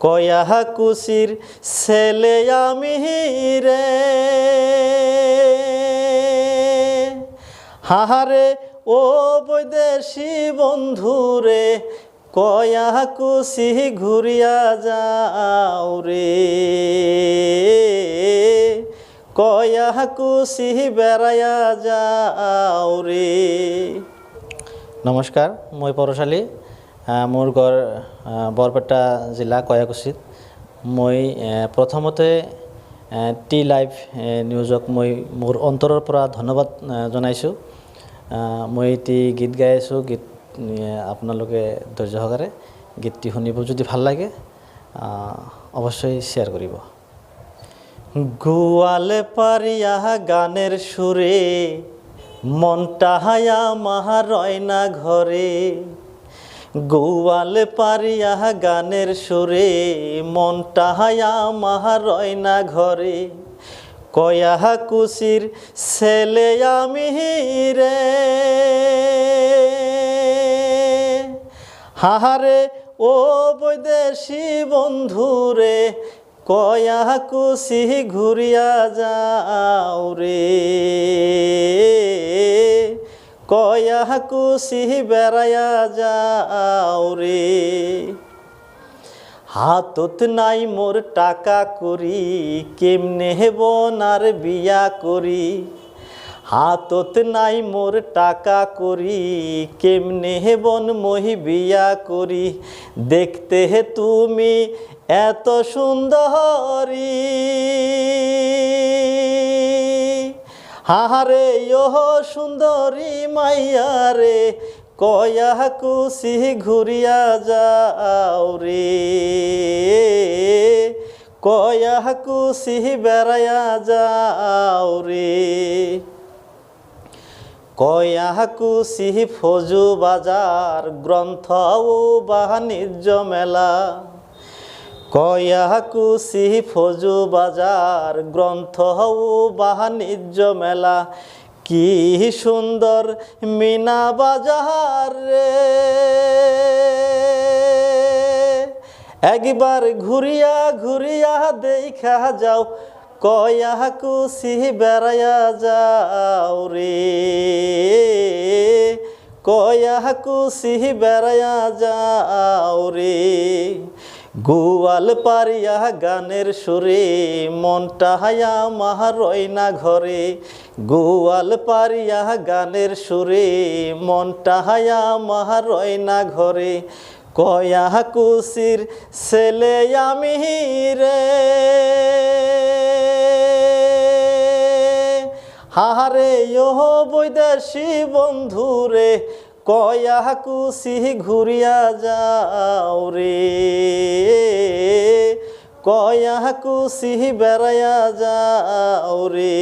কয়া কুশির ছেলে আমি রে হাহারে ও বৈদেশি বন্ধুরে কয়া কুশি ঘুরিয়া যাও রে কয়া কুশি বেড়াইয়া যাও রে। নমস্কার, মই পৰশালী, মোৰ ঘৰ বৰপেটা জিলা কয়াকুছিত। মই প্ৰথমতে টি লাইভ নিউজক মই মোৰ অন্তৰৰ পৰা ধন্যবাদ জনাইছোঁ। মই এটি গীত গাই আছোঁ, গীত আপোনালোকে ধৈৰ্য সহকাৰে গীতটি শুনিব, যদি ভাল লাগে অৱশ্যই শ্বেয়াৰ কৰিব। গোৱালে পারিয়া গানের সুরে মনটা হায়া মাহা রয়না ঘরে গোয়ালে পারিয়া গানের সুরে মনটা হায়া মাহা রয়না ঘরে কয়া কুশির ছেলে আমি রে হাহারে ও বৈদেশি বন্ধুরে কয়া কুশি ঘুরিয়া যাও রে কয়া কুশি বেড়াইয়া যাও রে। হাতত নাই মোর টাকা করি কেমনে বনার বিয়া করি হাতত নাই মোর টাকা করি কেমনে বন মহি বিয়া করি দেখতে তুমি এত সুন্দরী হাহারে ও সুন্দরী মাইয়া রে কয়া কুশি ঘুরিয়া যাও রে কয়া কুশি বেড়াইয়া যাও রে। কয়া কুশি ফজু বাজার গ্রন্থ ও বাণিজ্য মেলা কয়া কুশি ফজু বাজার গ্রন্থ ও বাণিজ্য মেলা কি সুন্দর মিনা বাজার রে একবার ঘুরিয়া ঘুরিয়া দেখা যাও কয়া কুশি বেড়াইয়া যাও রে কয়া কুশি বেড়াইয়া যাও রে। গোয়াল পারিয়া গানের সুরে মনটা হায়া মাহা রয়না ঘরে গোয়াল পারিয়া গানের সুরে মনটা হায়া মাহা রয়না ঘরে কয়া কুশির ছেলে আমি রে হাহারে ও বৈদেশি বন্ধুরে কয়া কুশি ঘুরিয়া যাও রে কয়া কুশি বেড়াইয়া যাও রে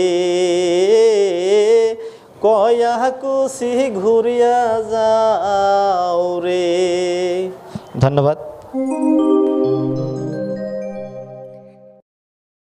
কয়া কুশি ঘুরিয়া যাও রে। ধন্যবাদ।